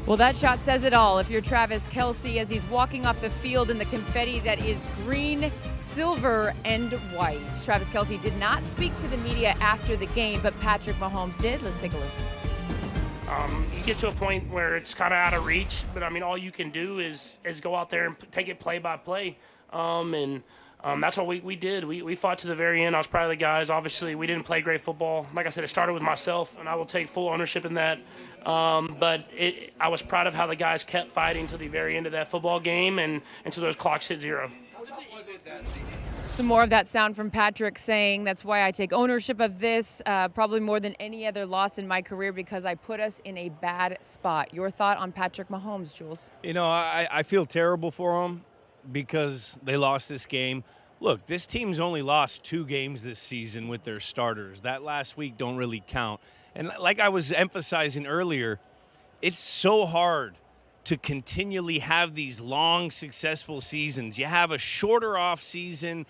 Well, that shot says it all. If you're Travis Kelce as he's walking off the field in the confetti that is green, silver, and white. Travis Kelce did not speak to the media after the game, but Patrick Mahomes did. Let's take a look. You get to a point where it's kind of out of reach, but I mean, all you can do is go out there and take it play by play. That's what we did. We fought to the very end. I was proud of the guys. Obviously, we didn't play great football. Like I said, it started with myself, and I will take full ownership in that. But I was proud of how the guys kept fighting to the very end of that football game and until those clocks hit zero. Some more of that sound from Patrick saying that's why I take ownership of this, probably more than any other loss in my career because I put us in a bad spot. Your thought on Patrick Mahomes, Jules? You know, I feel terrible for him because they lost this game. Look, this team's only lost 2 games this season with their starters. That last week don't really count. And like I was emphasizing earlier, it's so hard to continually have these long, successful seasons. You have a shorter off season.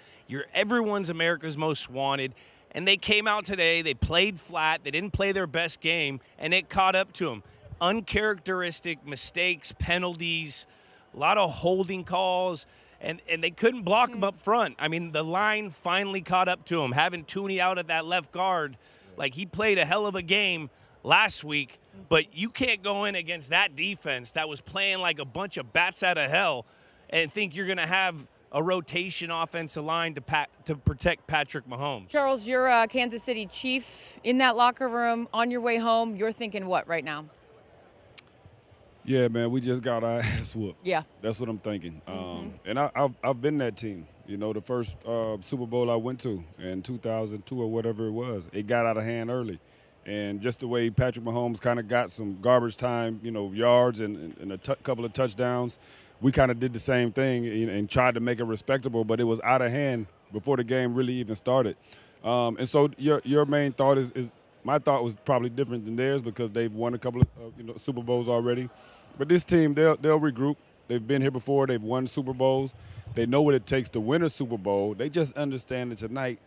Everyone's America's most wanted. And they came out today. They played flat. They didn't play their best game, and it caught up to them. Uncharacteristic mistakes, penalties, a lot of holding calls, and they couldn't block them up front. I mean, the line finally caught up to him. Having Tooney out at that left guard, like he played a hell of a game last week, but you can't go in against that defense that was playing like a bunch of bats out of hell and think you're going to have a rotation offensive line to protect Patrick Mahomes. Charles, you're a Kansas City Chief in that locker room on your way home. You're thinking what right now? Yeah, man, we just got our ass whooped. Yeah. That's what I'm thinking. And I've been that team. You know, the first Super Bowl I went to in 2002 or whatever it was, it got out of hand early. And just the way Patrick Mahomes kind of got some garbage time, you know, yards and couple of touchdowns, we kind of did the same thing and tried to make it respectable, but it was out of hand before the game really even started. And so your main thought is my thought was probably different than theirs because they've won a couple of Super Bowls already. But this team, they'll regroup. They've been here before. They've won Super Bowls. They know what it takes to win a Super Bowl. They just understand that tonight,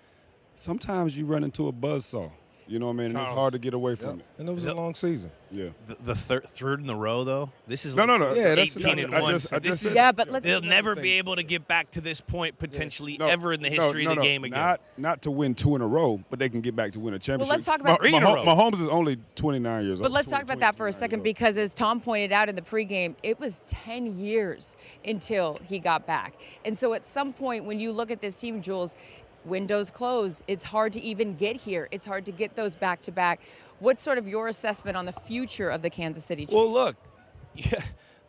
sometimes you run into a buzzsaw. You know what I mean? And it's hard to get away from it. And it was a long season. Yeah. The third in a row, though. This is No. Yeah, that's 18-1. Yeah, but let's. They'll never be able to get back to this point potentially ever in the history of the game again. Not to win 2 in a row, but they can get back to win a championship. Well, let's talk about Mahomes is only 29 years old. But let's talk about that for a second because as Tom pointed out in the pregame, it was 10 years until he got back. And so at some point when you look at this team, Jules, windows close. It's hard to even get here. It's hard to get those back-to-back. What's sort of your assessment on the future of the Kansas City Chiefs? Well, look,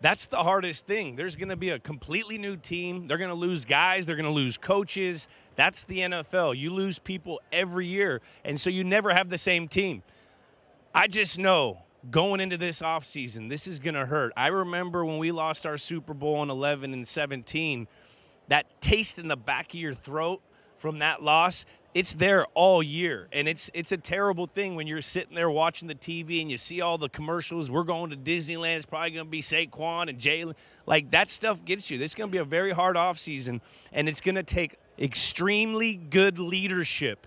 that's the hardest thing. There's going to be a completely new team. They're going to lose guys. They're going to lose coaches. That's the NFL. You lose people every year, and so you never have the same team. I just know going into this offseason, this is going to hurt. I remember when we lost our Super Bowl in 11 and 17, that taste in the back of your throat from that loss, it's there all year. And it's a terrible thing when you're sitting there watching the TV and you see all the commercials. We're going to Disneyland. It's probably going to be Saquon and Jalen. Like, that stuff gets you. This is going to be a very hard offseason, and it's going to take extremely good leadership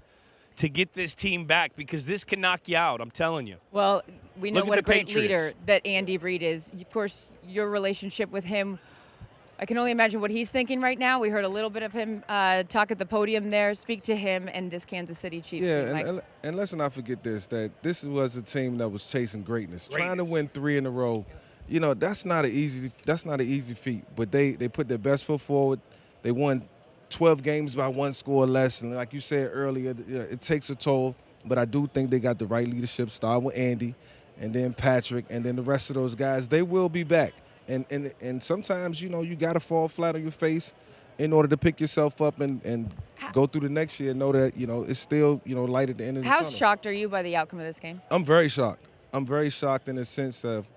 to get this team back because this can knock you out, I'm telling you. Well, we know Look at what a the great Patriots. leader that Andy Reid is. Of course, your relationship with him, I can only imagine what he's thinking right now. We heard a little bit of him talk at the podium there. Speak to him and this Kansas City Chiefs team. Yeah, and let's not forget that this was a team that was chasing greatness. Trying to win 3 in a row. You know, that's not an easy feat. But they put their best foot forward. They won 12 games by 1 score or less. And like you said earlier, it takes a toll. But I do think they got the right leadership, starting with Andy and then Patrick and then the rest of those guys. They will be back. And sometimes, you know, you got to fall flat on your face in order to pick yourself up and go through the next year and know that, you know, it's still, you know, light at the end of the tunnel. How shocked are you by the outcome of this game? I'm very shocked. I'm very shocked in the sense of,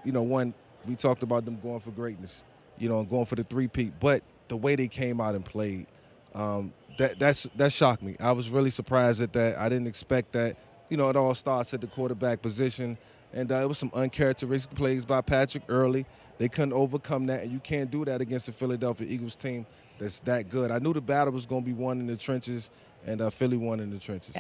you know, one, we talked about them going for greatness, you know, and going for the three-peat. But the way they came out and played, that shocked me. I was really surprised at that. I didn't expect that. You know, it all starts at the quarterback position. And it was some uncharacteristic plays by Patrick early. They couldn't overcome that, and you can't do that against the Philadelphia Eagles team that's that good. I knew the battle was going to be won in the trenches, and Philly won in the trenches.